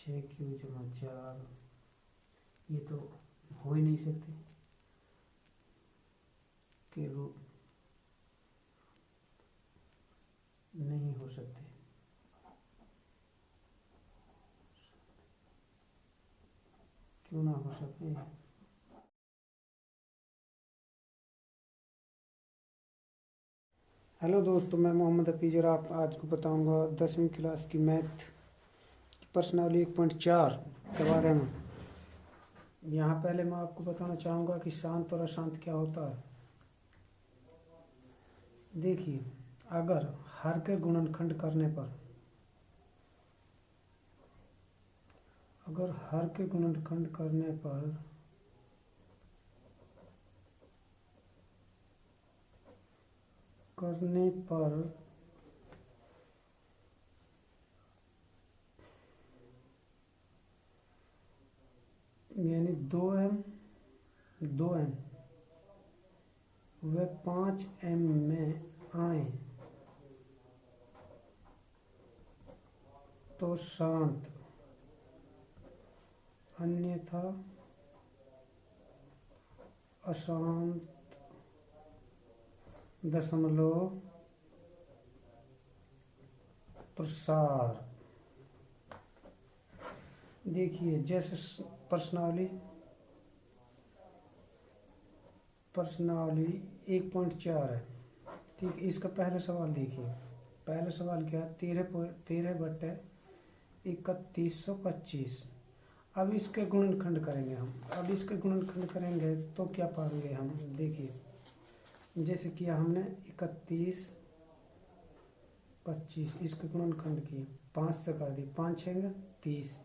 6 q/4, ये तो हो ही नहीं सकते कि रूट नहीं हो सकते। क्यों ना हो सके? हेलो दोस्तों, मैं मोहम्मद हफीज़ और आप आज को बताऊंगा 10वीं क्लास की मैथ की प्रश्नावली 1.4 के बारे में। यहाँ पहले मैं आपको बताना चाहूँगा कि शांत और अशांत क्या होता है। देखिए, अगर हर के गुणनखंड करने पर यानी 2m व 5m में आए तो शांत, अन्यथा अशांत दशमलव प्रसार। देखिए, जैसे प्रश्नावली 1.4 है, ठीक। इसका पहला सवाल देखिए। पहला सवाल क्या है? 13/3125। अब इसके गुणनखंड करेंगे तो क्या पाएंगे हम? देखिए, जैसे किया हमने 31/25, इसके गुणनखंड किए, 5 से कर दी, 5 6 30,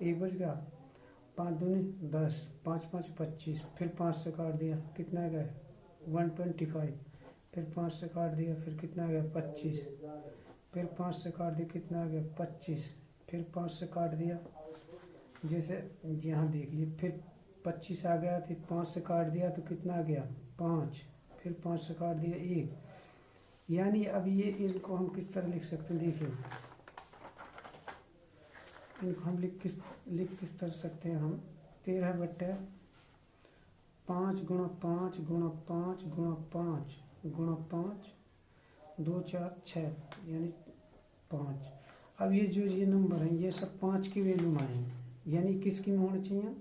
एक बच गया, 5 दूनी 10, 5 5 25, फिर 5 से काट दिया, कितना गया 125, फिर 5 से काट दिया, फिर कितना गया 25, फिर 5 से काट दिया, कितना गया 25, फिर 5 से काट दिया, जैसे यहाँ देख लिए, फिर 25 आ गया, फिर 5 से काट दिया तो कितना गया 5, फिर 5 से काट दिया 1। यानी अब ये इनको हम किस तरह लिख सकते हैं? देखिए, इनको हम लिख किस तरह सकते हैं हम? 13/5 गुणा 5 गुणा 5 गुणा 5 गुणा 5, 2 4 6, यानी 5। अब ये नंबर हैं, ये सब 5 की वैल्यू में आए, यानी किसकी में होना चाहिए?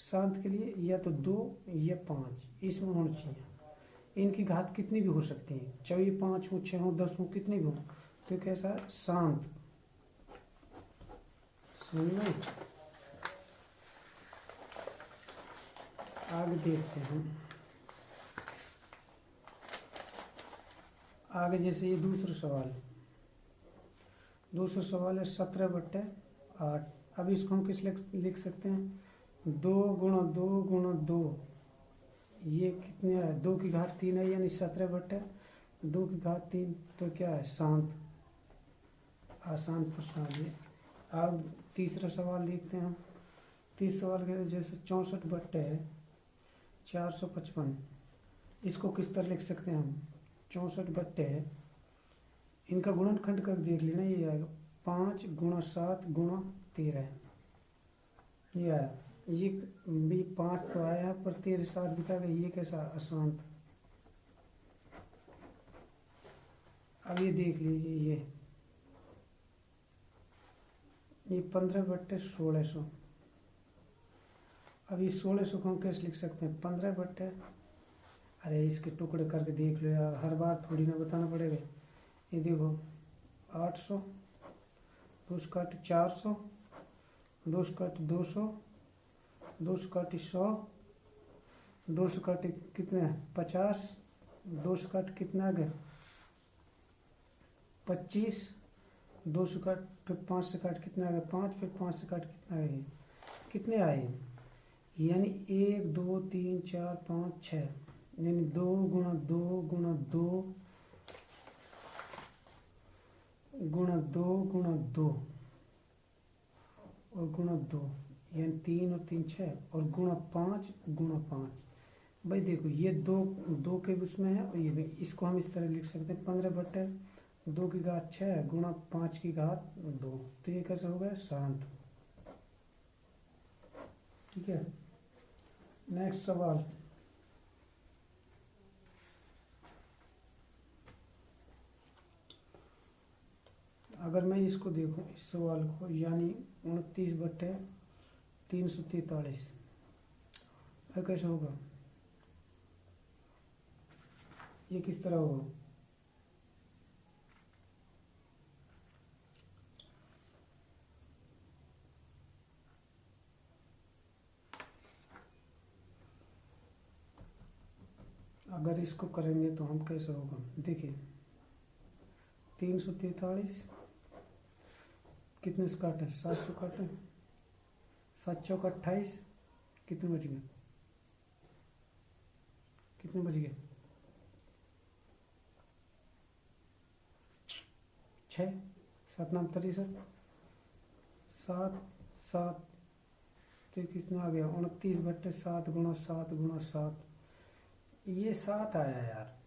शांत के लिए या तो 2 या 5, इसमें होना चाहिए। इनकी घात कितनी भी हो सकती है, चाहे ये 5 हो, 6 हो, 10 हो, कितनी भी हो, तो कैसा? शांत। समझ? आगे देखते हैं। आगे जैसे ये दूसरा सवाल है 17/8। अब इसको हम किस लिख सकते हैं? 2 गुणा 2 गुणा 2, ये कितने है? 2 की घात 3 है, यानी 17/2 की घात 3, तो क्या है? शांत, आसान प्रश्नावली। अब तीसरा सवाल देखते हैं हम। तीसरा सवाल के जैसे 64/455, इसको किस तरह लिख सकते हैं हम? 64/, इनका गुणनखंड कर देख लेना, ये आएगा 5 गुणा 7 गुणा 13, ये आया। ये भी 5 तो आया, पर 13 7 बिका गया, ये कैसा? अशांत। अब ये देख लीजिए, ये 15/1600। अब ये 1600 को हम कैसे लिख सकते हैं? 15/, अरे इसके टुकड़े करके देख लो यार, हर बार थोड़ी ना बताना पड़ेगा। ये देखो 800, 2 काट 400, 2 काट 200, 2 काट 100, 2 काट कितने 50, 2 काट कितना आ गया 25, 2 काट, फिर 5 से काट कितना आ गया 5, फिर 5 से काट कितना आ गया, कितने आए? यानी 1 2 3 4 5 6, यानी 2 गुणा 2 गुणा 2 गुणा 2 गुणा 2 और गुणा 2, यानी 3 और 3 6, और गुणा 5 गुणा 5। भाई देखो, ये 2 के उसमें है, और ये भी, इसको हम इस तरह लिख सकते हैं 15/2 की घात 6 गुणा 5 की घात 2, तो ये कैसा हो गया? शांत। ठीक है। नेक्स्ट सवाल, अगर मैं इसको देखूं इस सवाल को, यानी 29/343, कैसे होगा, ये किस तरह होगा? अगर इसको करेंगे तो हम कैसे होगा, देखिए 343 कितने से काटे, 7 से काटे, 7 चौक 28, कितने बच गए, कितने बच गए, 6, 7 नाम 63, 7 7, तो कितना आ गया 29/7 गुणा 7 गुणा 7, ये 7 आया यार,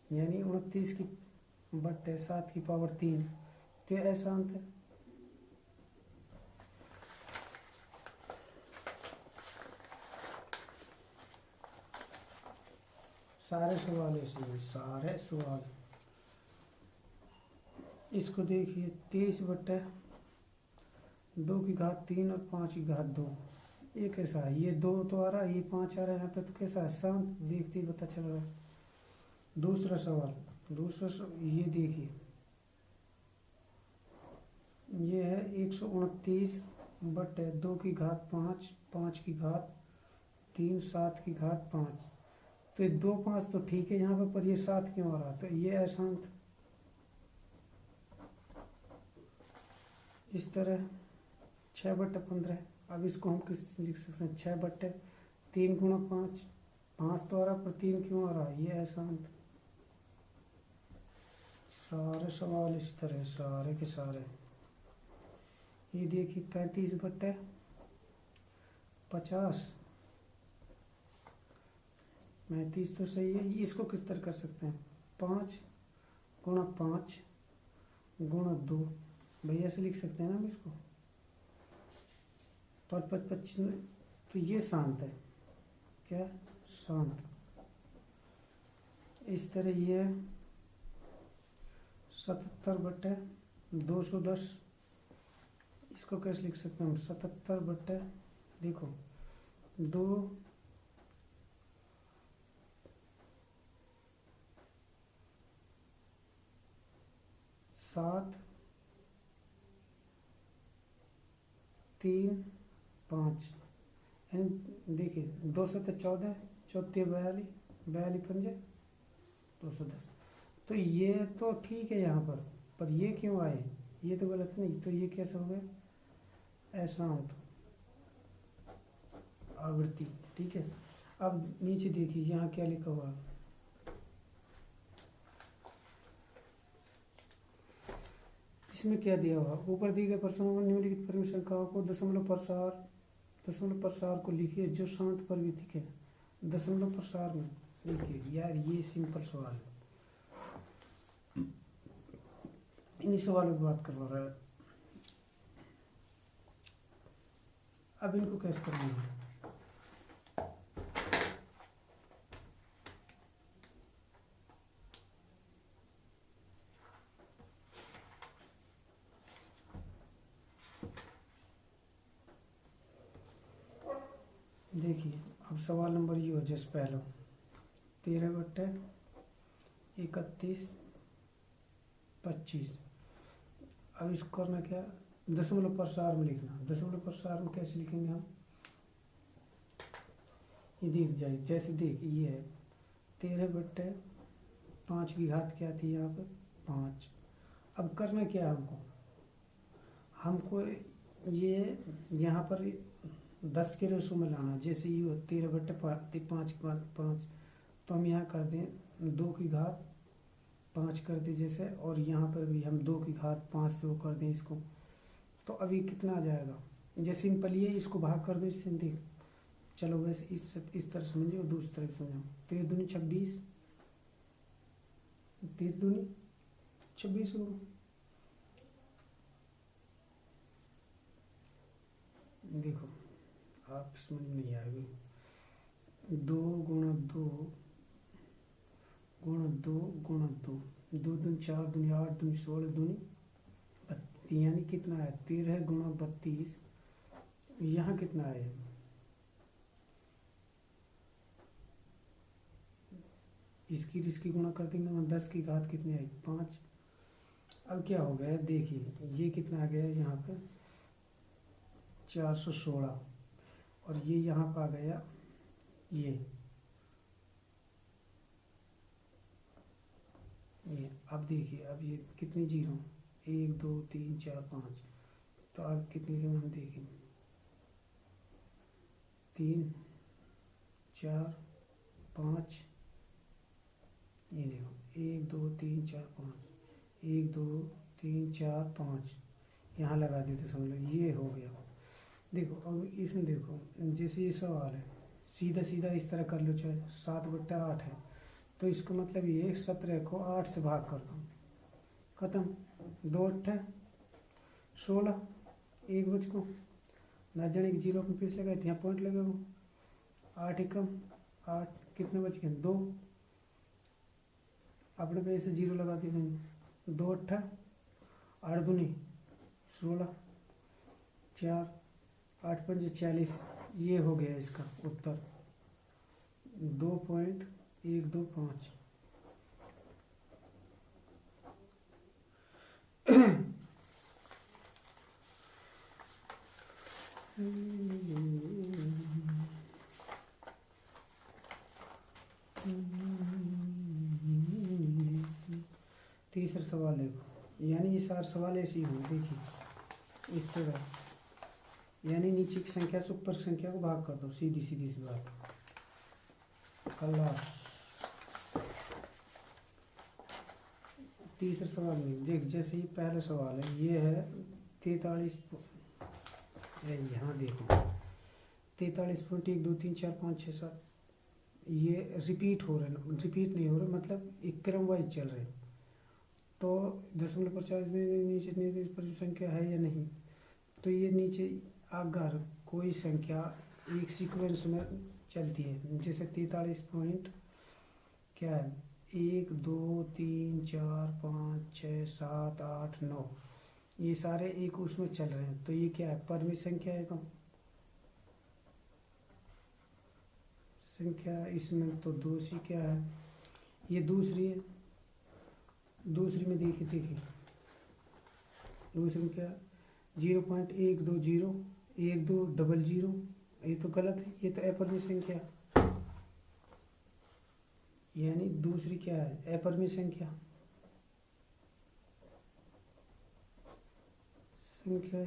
यानी 29/7 की पावर 3, तो ये ऐसा अंत है। सारे सवाल ऐसे हैं, सारे सवाल। इसको देखिए 23/2 और 5/2, ये कैसा है, ये 2 तो आ रहा है, ये 5 आ रहा है, यहाँ पे तो कैसा है, शांत, देखते ही पता चल रहा है। दूसरा सवाल, ये देखिए, ये है 129/2 5/3 7/5, तो ये 2 5 तो ठीक है यहाँ पर ये 7 क्यों आ रहा है, तो ये अशांत। इस तरह 6/15, अब इसको हम किस लिख सकते हैं, 6/3 गुणा 5, 5 तो आ रहा पर 3 क्यों आ रहा है, ये अशांत। सारे सवाल इस तरह, सारे के सारे। ये देखिए 35/50, 35 तो सही है, इसको किस तरह कर सकते हैं, 5 गुणा 5 गुणा 2, भैया ऐसे लिख सकते हैं ना हम इसको, 5/5 तो ये शांत है, क्या शांत। इस तरह ये 77/210, इसको कैसे लिख सकते हैं हम, 77 देखो 2 7 3 5, यानी देखिए 2 से 14, 14 42, 42 पंजे 210, तो ये तो ठीक है यहाँ पर ये क्यों आए, ये तो गलत नहीं, तो ये कैसे हो गया, अशांत आवृत्ति। ठीक है, अब नीचे देखिए यहाँ क्या लिखा हुआ है, इसमें क्या दिया हुआ, ऊपर दिए गए प्रश्नों में निम्नलिखित परिमित संख्याओं को दशमलव प्रसार को लिखिए जो शांत परिमितिक है। दशमलव प्रसार में देखिए यार, ये सिंपल सवाल है, इन्हीं सवालों की बात करवा रहा है। अब इनको कैसे करना है, देखिए अब सवाल नंबर ये हो जैसे पहला 13/31/25, अब इसको करना क्या, दशमलव प्रसार में लिखना। दशमलव प्रसार में कैसे लिखेंगे हम, ये दिख जाए, जैसे देख ये है 13/5 की घात क्या थी यहाँ पर 5। अब करना क्या है हमको ये यहाँ पर 10 के रेशो में लाना, जैसे ये 13/5 के बाद 5, तो हम यहाँ कर दें 2 की घात 5 कर दें जैसे, और यहाँ पर भी हम 2 की घात 5 से वो कर दें इसको, तो अभी कितना आ जाएगा, जैसे सिंपल ये इसको भाग कर दो इससे, देख चलो वैसे इस तरह समझो और दूसरी तरफ समझो, 13 दूनी 26, 13 दूनी 26 देखो आप समझ में नहीं आएगी। 2 गुणा 2 गुणा 2 गुणा 2, 2 दूनी 4 दूनी 8 दूनी 16 दूनी 32, यानी कितना है 13 गुणा 32। यहाँ कितना है, इसकी गुणा कर देंगे ना, 10 की घात कितनी आई 5। अब क्या हो गया देखिए, ये कितना आ गया यहाँ पे 416, और ये यहाँ पर आ गया ये अब देखिए, अब ये कितनी जीरो 1 2 3 4 5, तो अब कितनी के हम देखें 3 4 5, ये देखो 1 2 3 4 5, 1 2 3 4 5, यहाँ लगा देते समझ लो ये हो गया। देखो अब इसमें देखो, जैसे ये सवाल है सीधा सीधा इस तरह कर लो, चाहे 7/8 है, तो इसका मतलब ये 17 को 8 से भाग कर दो, खत्म। 2 8 16, 1 बच को ना जाने की जीरो अपने पीस लगाए थे, यहाँ पॉइंट लगेगा 8 एकम 8, कितने बच गए 2, अपने पे से जीरो लगा दिए मैंने। 2 8 8 दूनी 16, 4 8 5 40, ये हो गया इसका उत्तर 2.125। तीसरा सवाल देखो, यानी ये 4 सवाल ऐसे ही हों, देखिए इस तरह, यानी नीचे की संख्या से ऊपर की संख्या को भाग कर दो, सीधी सीधी सी बात। खल्लास। तीसरा सवाल में देख, जैसे ये पहला सवाल है, ये है 43, यहाँ देखो 43.1 2 3 4 5 6 7, ये रिपीट हो रहे हैं, रिपीट नहीं हो रहे, मतलब एक क्रम वाइज चल रहे हैं। तो 0.50 नीचे पर संख्या है या नहीं, तो ये नीचे अगर कोई संख्या एक सीक्वेंस में चलती है, जैसे 43 पॉइंट क्या है 1 2 3 4 5 6 7 8 9, ये सारे एक उसमें चल रहे हैं, तो ये क्या है परमित संख्या है। कम संख्या इसमें तो दूसरी क्या है, ये दूसरी है। दूसरी में देखिए दूसरी में क्या 0.120 1 2 0 0, ये तो गलत है, ये तो अपरिमेय संख्या, यानी दूसरी क्या है अपरिमेय संख्या ये तो।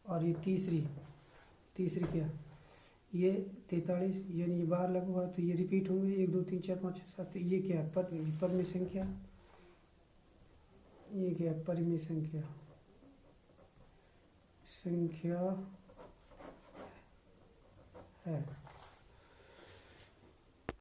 और ये तीसरी क्या, ये 43, यानी ये बार लगा हुआ, तो ये रिपीट होंगे 1 2 3 4 5 6 7, ये क्या है परमेय संख्या, ये क्या है परिमेय संख्या है।